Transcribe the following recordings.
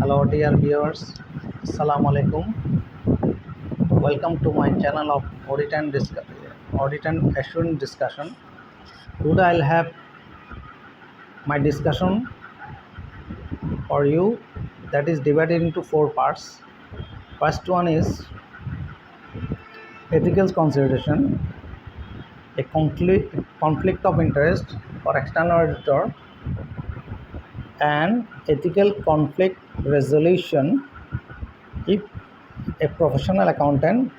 Hello dear viewers, Assalamu alaikum. Welcome to my channel of Audit and Assurance Discussion. Today I'll have my discussion for you that is divided into four parts. First one is ethical consideration, a conflict of interest for external auditor, and ethical conflict resolution if a professional accountant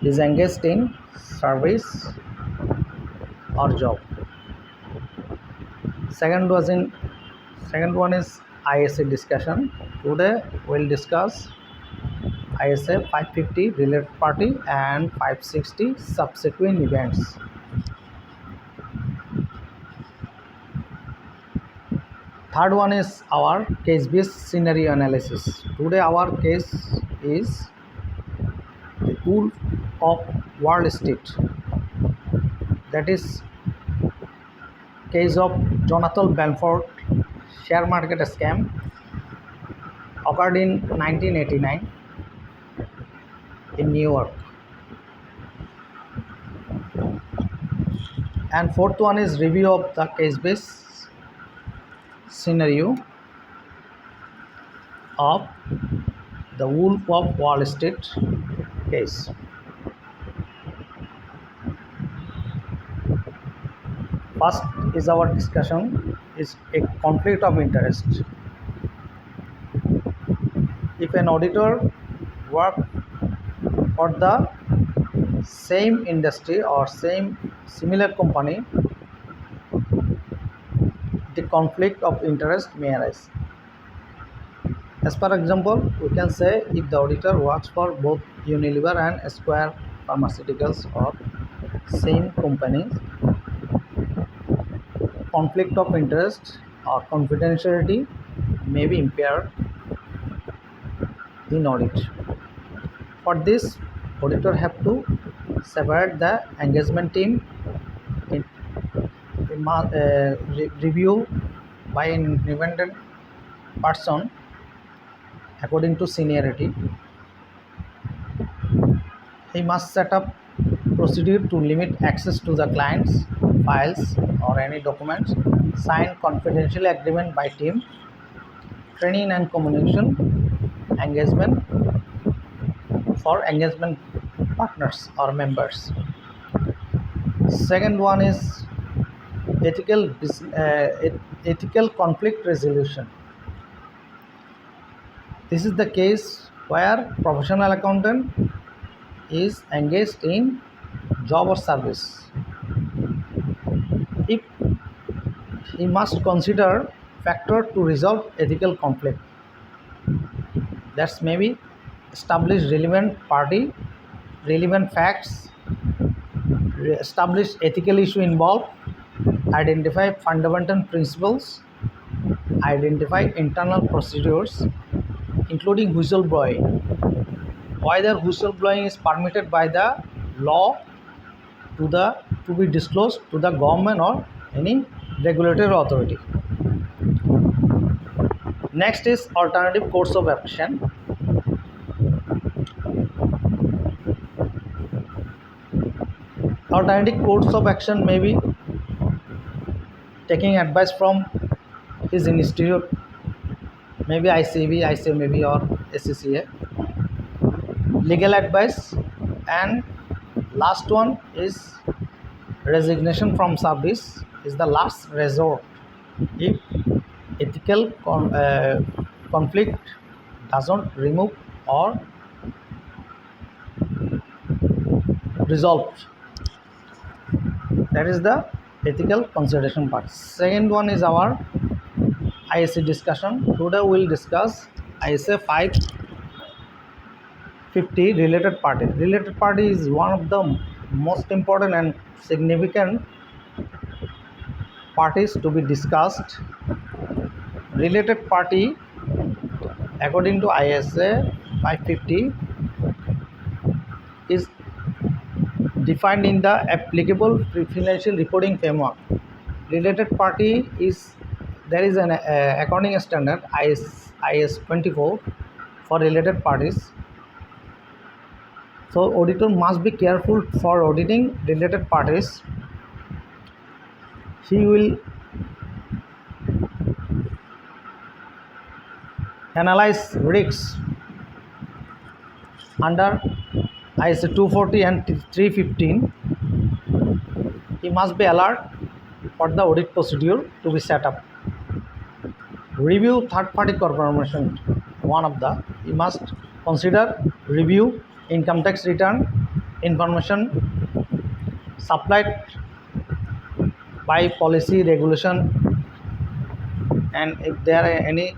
is engaged in service or job. Second one is ISA discussion. Today we'll discuss ISA 550 related party and 560 subsequent events. Third one is our case-based scenario analysis. Today our case is the Wolf of Wall Street. That is case of Jonathan Belfort share market scam occurred in 1989 in New York. And fourth one is review of the case-based scenario of the Wolf of Wall Street case. First is our discussion is a conflict of interest. If an auditor works for the same industry or similar company, the conflict of interest may arise. As per example, we can say if the auditor works for both Unilever and Square Pharmaceuticals or same companies, conflict of interest or confidentiality may be impaired in audit. For this, auditor have to separate the engagement team in review by an independent person according to seniority. He must set up procedure to limit access to the client's files or any documents, sign confidential agreement by team, training and communication, engagement for engagement partners or members. Second one is ethical conflict resolution. This is the case where professional accountant is engaged in job or service. If he must consider factor to resolve ethical conflict, that's maybe establish relevant party, relevant facts, establish ethical issue involved, identify fundamental principles, identify internal procedures, including whistleblowing, whether whistleblowing is permitted by the law to be disclosed to the government or any regulatory authority. Next is alternative course of action. Alternative course of action may be taking advice from his institute, maybe ICA maybe or SCCA, legal advice, and last one is resignation from service is the last resort if ethical conflict doesn't remove or resolved. That is the ethical consideration part. Second one is our ISA discussion. Today we will discuss ISA 550 related party. Related party is one of the most important and significant parties to be discussed. Related party, according to ISA 550, is defined in the applicable financial reporting framework. Related party is there is an accounting standard IS 24 for related parties. So auditor must be careful for auditing related parties. He will analyze risks under IS 240 and 315. He must be alert for the audit procedure to be set up. Review third-party corporation. He must consider review income tax return information supplied by policy regulation, and if there are any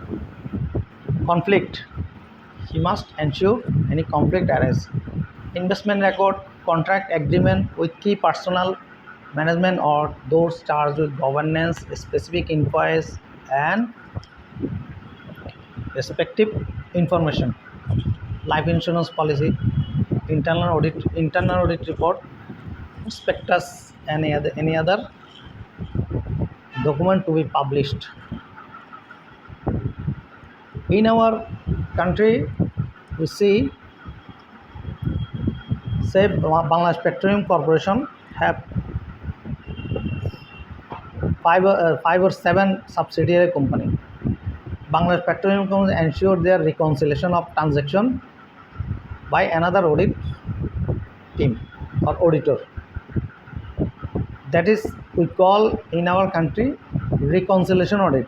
conflict, he must ensure any conflict arises. Investment record, contract agreement with key personnel, management or those charged with governance, specific inquiries and respective information. Life insurance policy, internal audit report, prospectus, any other document to be published. In our country, we see, say, Bangladesh Petroleum Corporation have five or seven subsidiary company. Bangladesh Petroleum Company ensure their reconciliation of transaction by another audit team or auditor. That is, we call in our country reconciliation audit.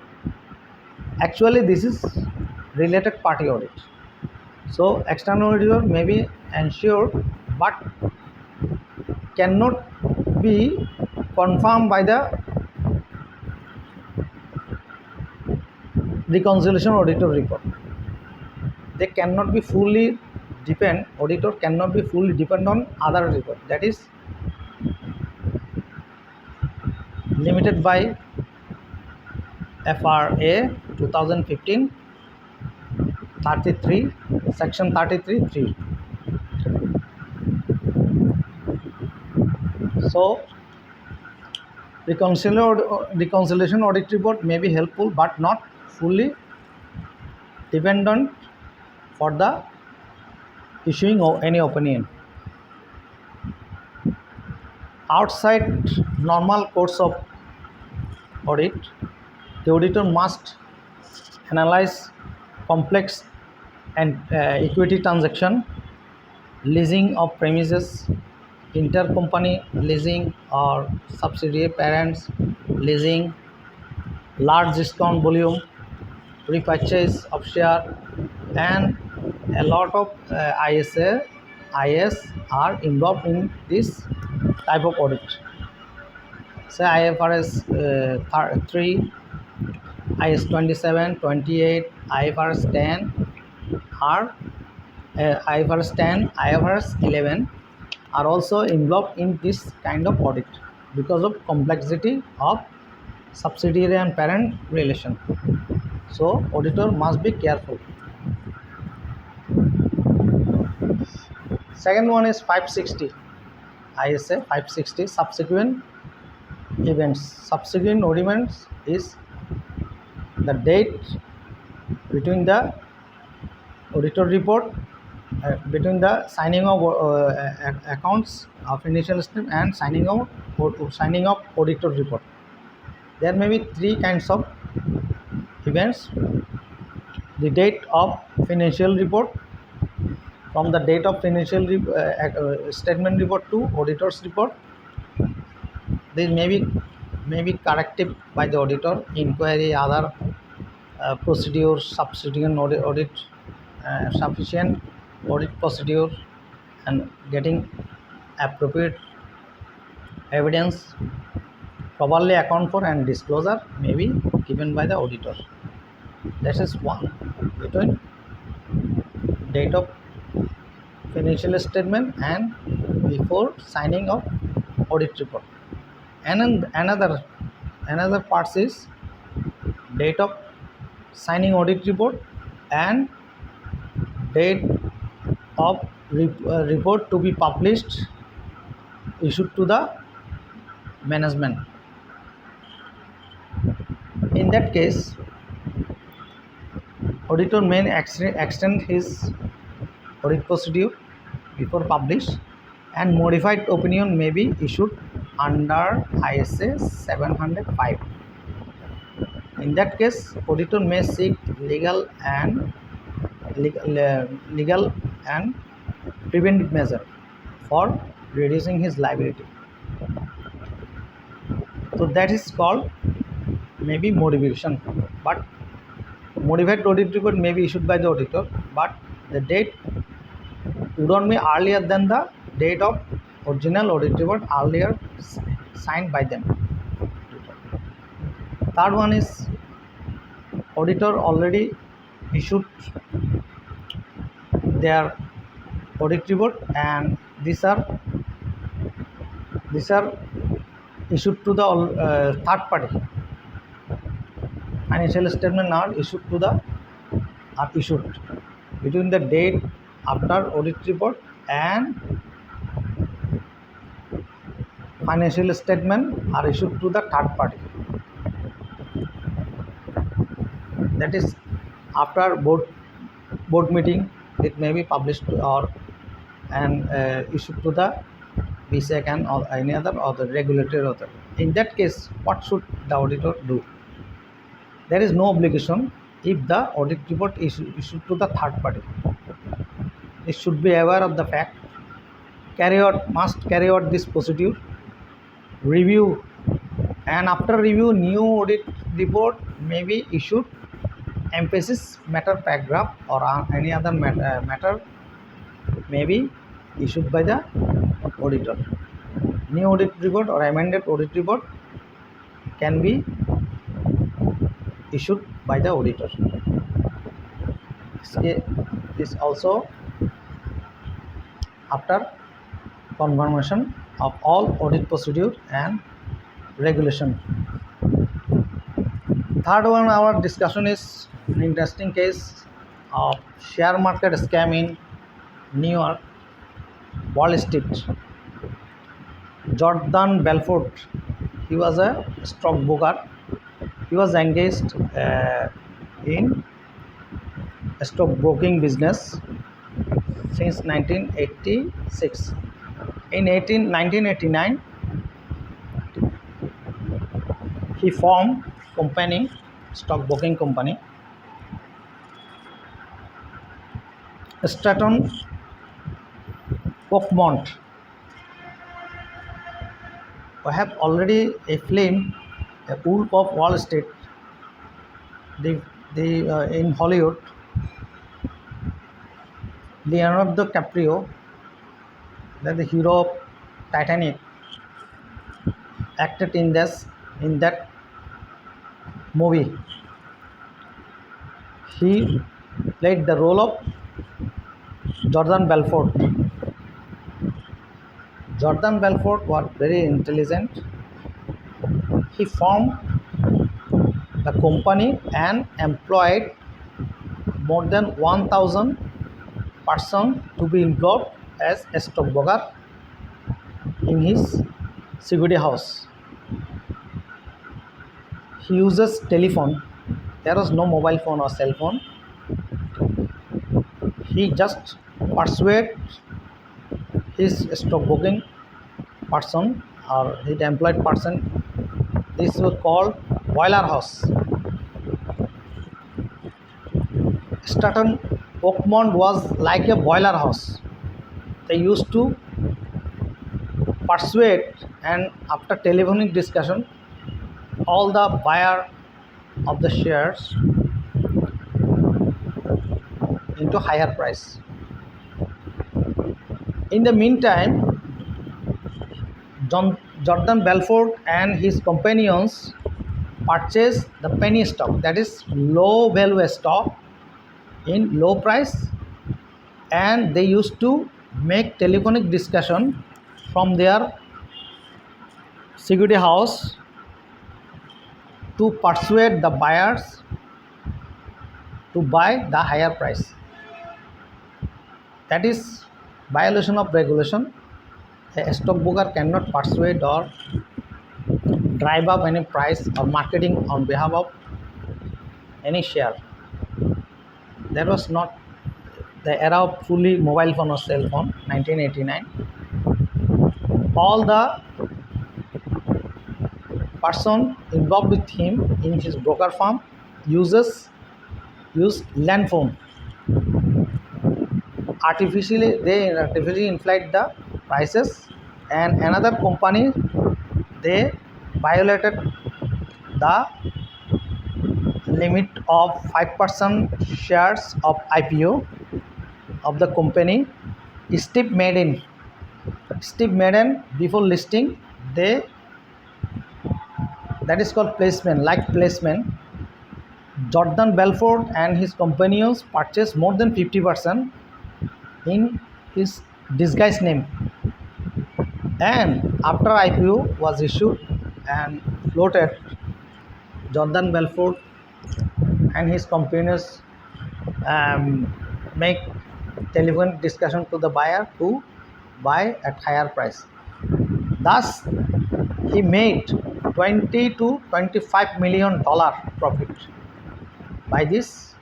Actually, this is related party audit. So external auditor may be ensured but cannot be confirmed by the reconciliation auditor report. They cannot be fully depend, auditor cannot be fully depend on other report. That is limited by FRA 2015 33 section 33(3). So reconciliation audit report may be helpful but not fully dependent for the issuing of any opinion. Outside normal course of audit, the auditor must analyze complex and equity transaction, leasing of premises, intercompany leasing or subsidiary parents leasing, large discount volume, repurchase of share, and a lot of IS are involved in this type of audit. Say IFRS 3, IS 27, 28, IFRS 10 are IFRS 10, IFRS 11 are also involved in this kind of audit because of complexity of subsidiary and parent relation. So auditor must be careful. Second one is 560. ISA 560 subsequent events. Subsequent events is the date between the auditor report, between the signing of accounts of financial statement and signing of auditor report. There may be three kinds of events. The date of financial report, from the date of financial statement report to auditor's report. This may be corrective by the auditor, inquiry, other procedures, subsequent audit, sufficient audit procedure, and getting appropriate evidence, properly account for and disclosure may be given by the auditor. That is one, between date of financial statement and before signing of audit report. And another part is date of signing audit report and date of report to be published, issued to the management. In that case, auditor may extend his audit procedure before publish, and modified opinion may be issued under ISA 705. In that case, auditor may seek legal and preventive measure for reducing his liability. So that is called maybe modification. But modified audit report may be issued by the auditor, but the date would not be earlier than the date of original audit report earlier signed by them. Third one is auditor already issued their audit report, and these are issued to the third party. Financial statement are issued between the date after audit report and financial statement are issued to the third party. That is, after board meeting, it may be published and issued to the BSEC and or any other or the regulatory authority. In that case, what should the auditor do? There is no obligation if the audit report is issued to the third party. It should be aware of the fact, must carry out this procedure, review, and after review, new audit report may be issued. Emphasis matter paragraph or any other matter may be issued by the auditor. New audit report or amended audit report can be issued by the auditor. This also after confirmation of all audit procedure and regulation. Third one, our discussion is an interesting case of share market scam in New York, Wall Street. Jordan Belfort, he was a stockbroker. He was engaged in stockbroking business since 1986. In 1989, he formed stockbroking company, Stratton Oakmont. We have already a film, A Wolf of Wall Street, in Hollywood. Leonardo DiCaprio, the hero of Titanic, acted in that movie. He played the role of Jordan Belfort. Jordan Belfort was very intelligent. He formed the company and employed more than 1,000 persons to be employed as a stockbroker in his security house. He uses telephone. There was no mobile phone or cell phone. He just persuaded his stockbroking person or his employed person. This was called boiler house. Stratton Oakmont was like a boiler house. They used to persuade, and after telephonic discussion, all the buyer of the shares into higher price. In the meantime, Jordan Belfort and his companions purchased the penny stock, that is low value stock in low price, and they used to make telephonic discussion from their security house to persuade the buyers to buy the higher price. That is violation of regulation. A stockbroker cannot persuade or drive up any price or marketing on behalf of any share. That was not the era of fully mobile phone or cell phone, 1989. All the person involved with him in his broker firm use land phone. They artificially inflate the prices, and another company, they violated the limit of 5% shares of IPO of the company. Steve Madden before listing, they, that is called placement, like placement. Jordan Belfort and his companions purchased more than 50% in his disguised name. And after IPO was issued and floated, Jordan Belfort and his companions make telephone discussion to the buyer to buy at higher price. Thus, he made 20 to 25 million dollar profit by this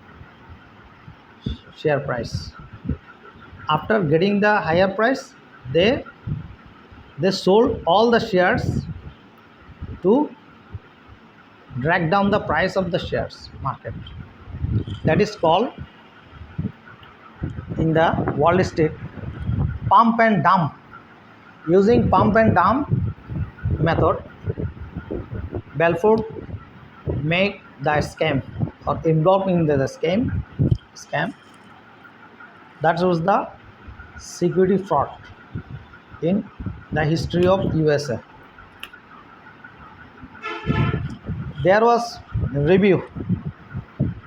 share price. After getting the higher price, they sold all the shares to drag down the price of the shares market. That is called in the Wall Street pump and dump. Using pump and dump method, Belfort make the scam or involved in the scam. That was the security fraud in the history of USA. There was review.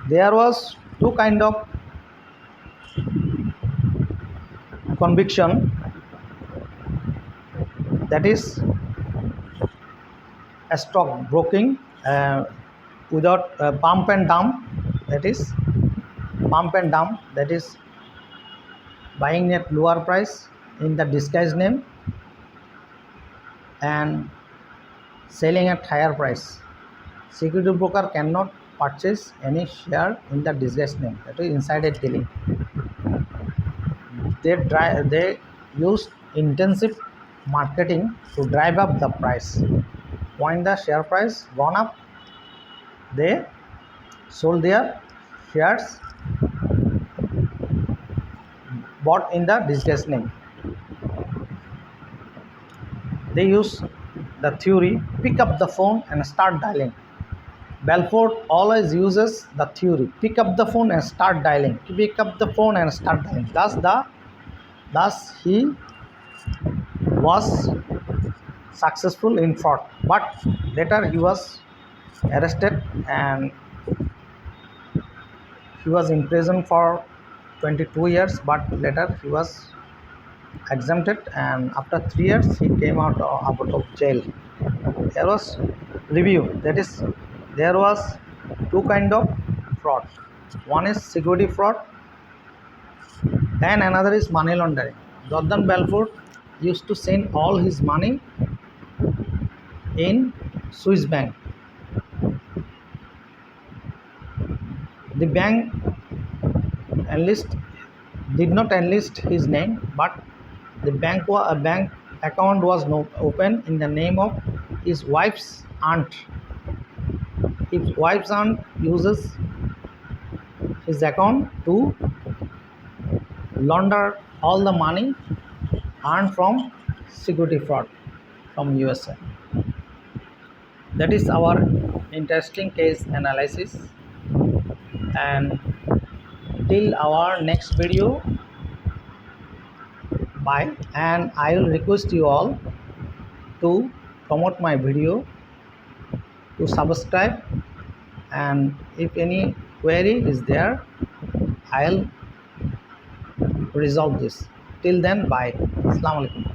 There was two kind of conviction, that is a stock broking without pump and dump, that is pump and dump, that is buying at lower price in the disguised name and selling at higher price. Security broker cannot purchase any share in the disguised name, that is insider dealing. They use intensive marketing to drive up the price. When the share price gone up, they sold their shares bought in the disguised name. They use the theory, pick up the phone and start dialing. Belfort always uses the theory, pick up the phone and start dialing, pick up the phone and start dialing. Thus he was successful in fraud, but later he was arrested and he was in prison for 22 years, but later he was exempted, and after 3 years he came out of jail. There was review, that is there was two kind of fraud. One is security fraud and another is money laundering. Jordan Belfort used to send all his money in Swiss bank. The bank did not enlist his name, but the bank account was open in the name of his wife's aunt. His wife's aunt uses his account to launder all the money earned from security fraud from USA. That is our interesting case analysis, and till our next video, bye. And I will request you all to promote my video, to subscribe, and if any query is there, I'll resolve this. Till then, bye. Assalamu alaikum.